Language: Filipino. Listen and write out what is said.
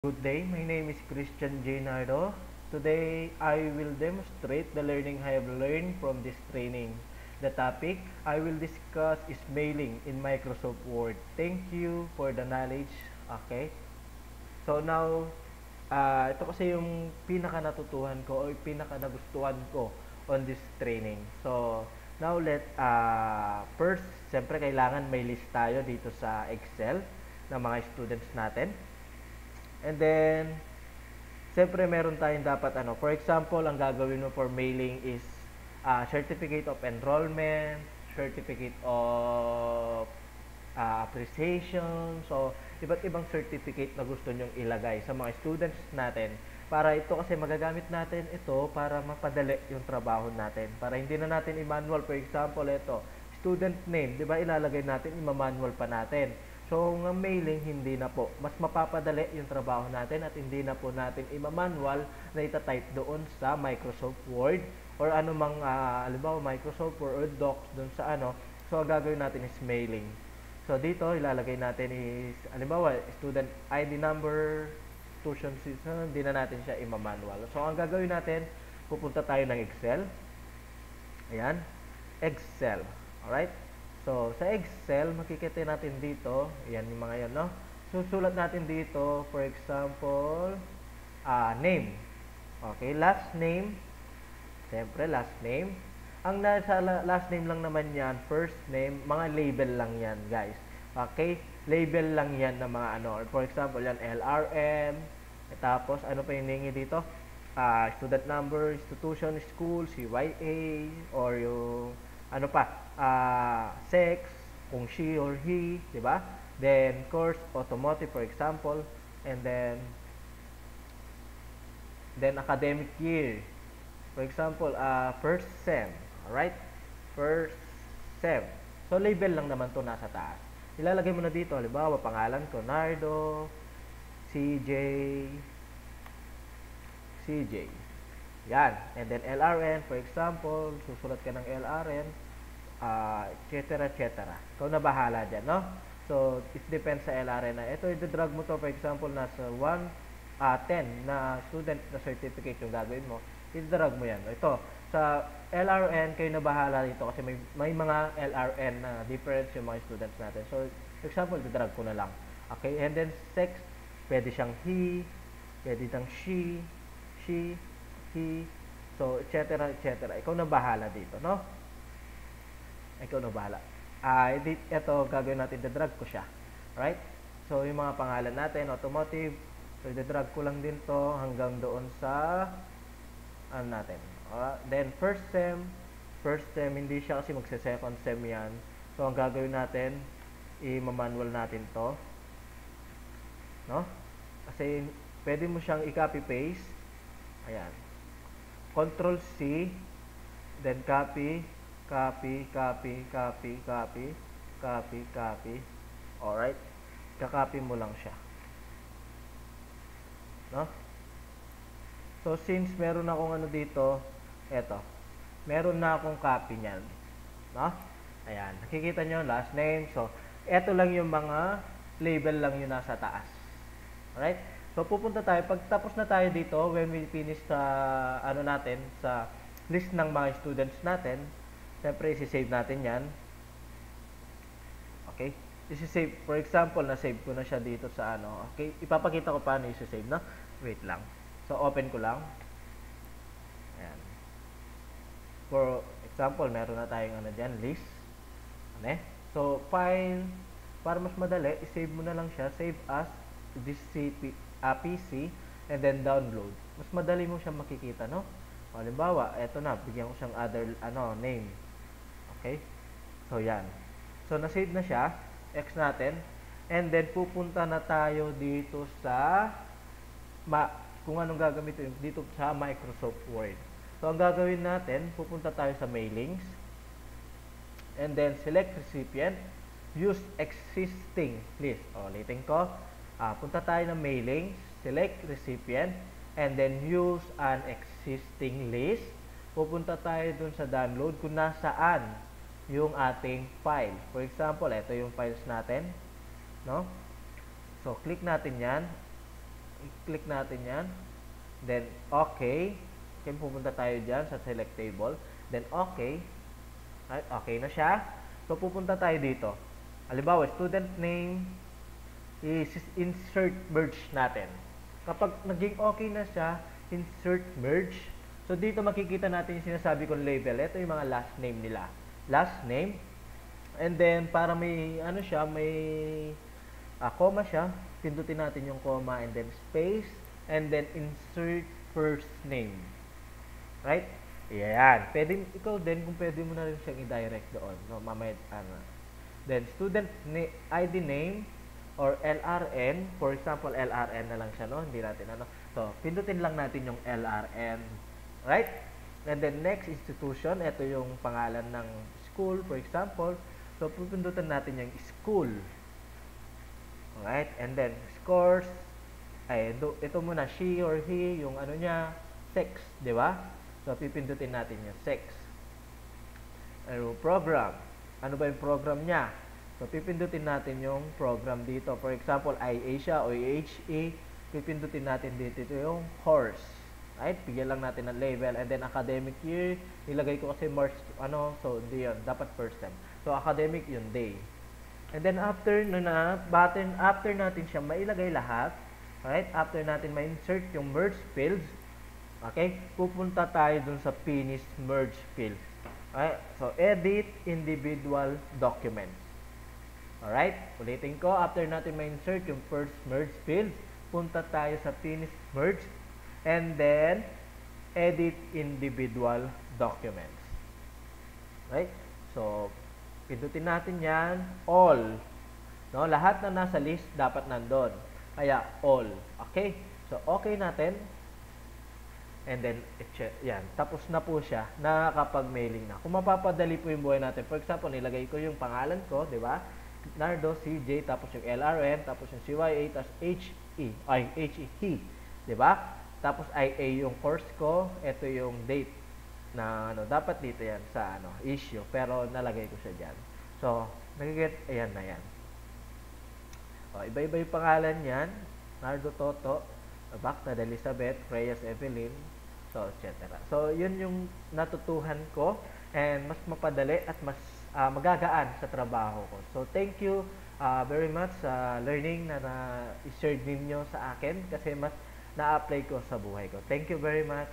Good day, my name is Christian J. Nardo. Today, I will demonstrate the learning I have learned from this training. The topic I will discuss is mailing in Microsoft Word. Thank you for the knowledge. Okay? So now, ito kasi yung pinaka natutuhan ko o pinaka nagustuhan ko on this training. So, now first, siyempre kailangan may list tayo dito sa Excel ng mga students natin. And then, siyempre meron tayong dapat for example, ang gagawin mo for mailing is certificate of enrollment, certificate of appreciation. So, iba't ibang certificate na gusto nyong ilagay sa mga students natin. Para ito kasi magagamit natin ito para mapadali yung trabaho natin. Para hindi na natin i-manual. For example, ito, student name, di ba ilalagay natin, i-manual pa natin. So, ng mailing, hindi na po. Mas mapapadali yung trabaho natin at hindi na po natin i-manual na itatype doon sa Microsoft Word or anumang, halimbawa, Microsoft Word or Docs doon sa So, ang gagawin natin is mailing. So, dito, ilalagay natin is, halimbawa, student ID number, tuition season, hindi na natin siya i-manual. So, ang gagawin natin, pupunta tayo ng Excel. Ayan. Excel. Alright? So, sa Excel, makikita natin dito, ayan yung mga yan, no? Susulat natin dito, for example, name. Okay, last name. Siyempre, last name. Ang nasa last name lang naman yan, first name, mga label lang yan, guys. Okay? Label lang yan na mga For example, yan, LRM. Tapos, ano pa yung hingi dito? Student number, institution, school, CYA, or yung sex, kung she or he, di ba? Then, course, automotive, for example. And then academic year. For example, first sem. Alright? First sem. So, label lang naman to nasa taas. Ilalagay mo na dito, halimbawa, pangalan ko, Nardo, CJ. Yan. And then, LRN, for example, susulat ka ng LRN, etc. Ikaw na bahala dyan, no? So, it depends sa LRN na. Ito, i-drag mo to, for example, nasa 10 na student na certificate yung gagawin mo, i-drag mo yan. Ito, sa LRN, kayo na bahala dito kasi may mga LRN na difference yung mga students natin. So, for example, i-drag ko na lang. Okay, and then sex, pwede siyang he, pwede siyang she, he, so, etc. Ikaw na bahala dito, no? Ikaw na bahala. Ito, gagawin natin, i-drag ko siya. Right? So, yung mga pangalan natin, automotive, so, i-drag ko lang din to hanggang doon sa natin. Then, first sem, hindi siya kasi magse-second sem yan. So, ang gagawin natin, i-manual natin to. No? Kasi, pwede mo siyang i-copy-paste. Ayan. Control C, then copy. Alright? Kakopy mo lang siya. No? So, since meron akong dito, eto. Meron na akong copy niyan. No? Ayan. Nakikita nyo, last name. So, eto lang yung mga label lang yung nasa taas. Alright? So, pupunta tayo. Pag tapos na tayo dito, when we finish sa, natin, sa list ng mga students natin, siyempre, isi-save natin yan. Okay? Isi-save. For example, na-save ko na siya dito sa Okay? Ipapakita ko paano isi-save, no? Wait lang. So, open ko lang. Ayan. For example, meron na tayong dyan, list. So, file. Para mas madali, i-save mo na lang siya. Save as this PC and then download. Mas madali mo siya makikita, no? Halimbawa, eto na, bigyan ko siyang other name. Okay? So, yan. So, na-save na siya. X natin. And then, pupunta na tayo dito sa kung anong gagamitin dito sa Microsoft Word. So, ang gagawin natin, pupunta tayo sa mailings. And then, select recipient. Use existing list. Ulitin ko. Punta tayo ng mailings. Select recipient. And then, use an existing list. Pupunta tayo dun sa download kung nasaan yung ating file. For example, ito yung files natin. No? So, click natin yan. I-click natin yan. Then, okay. Okay, pupunta tayo dyan sa select table. Then, okay. Right, okay na siya. So, pupunta tayo dito. Halimbawa, student name is insert merge natin. Kapag naging okay na siya, insert merge. So, dito makikita natin yung sinasabi kong label. Ito yung mga last name nila. Last name. And then, para may, ano siya, may comma siya, pindutin natin yung comma and then space, and then insert first name. Right? Yan. Pwede, ikaw din, kung pwede mo na rin siyang i-direct doon. No, mamaya, Then, student ID name or LRN. For example, LRN na lang siya, no? Hindi natin, ano. So, pindutin lang natin yung LRN. Right? And then, next institution. Ito yung pangalan ng school, for example. So, pipindutin natin yung school. Alright? And then, scores. Ay, ito muna, she or he, yung ano niya, sex. Di ba? So, pipindutin natin yung sex. Ano, program. Ano ba yung program niya? So, pipindutin natin yung program dito. For example, IA siya o IHE. Pipindutin natin dito yung course. Right? Bigyan lang natin ng label. And then, academic year. Nilagay ko kasi March, ano, so, hindi yun. Dapat first time. So, academic yun, day. And then, after natin siya mailagay lahat, right? After natin ma-insert yung merge fields, okay? Pupunta tayo dun sa finish merge field. Alright? So, edit individual documents. Alright? Ulitin ko, after natin ma-insert yung first merge field, punta tayo sa finish merge, and then, edit individual documents. Right? So, pindutin natin yan, all. No? Lahat na nasa list, dapat nandun. Kaya, all. Okay? So, okay natin. And then, yan. Tapos na po siya. Nakakapag-mailing na. Kung mapapadali po yung buhay natin. For example, nilagay ko yung pangalan ko, di ba? Nardo, CJ, tapos yung LRN, tapos yung CYA, tapos HE. Ay, HE. Di ba? Tapos IA yung course ko. Ito yung date na ano, dapat dito yan sa ano, issue. Pero nalagay ko siya dyan. So, nagiget, ayan na yan. O, iba-iba yung pangalan yan. Nardo Toto, Bacta Elizabeth, Reyes Evelyn, so, etc. So, yun yung natutuhan ko and mas mapadali at mas magagaan sa trabaho ko. So, thank you very much sa learning na i-share ninyo sa akin kasi mas na-apply ko sa buhay ko. Thank you very much.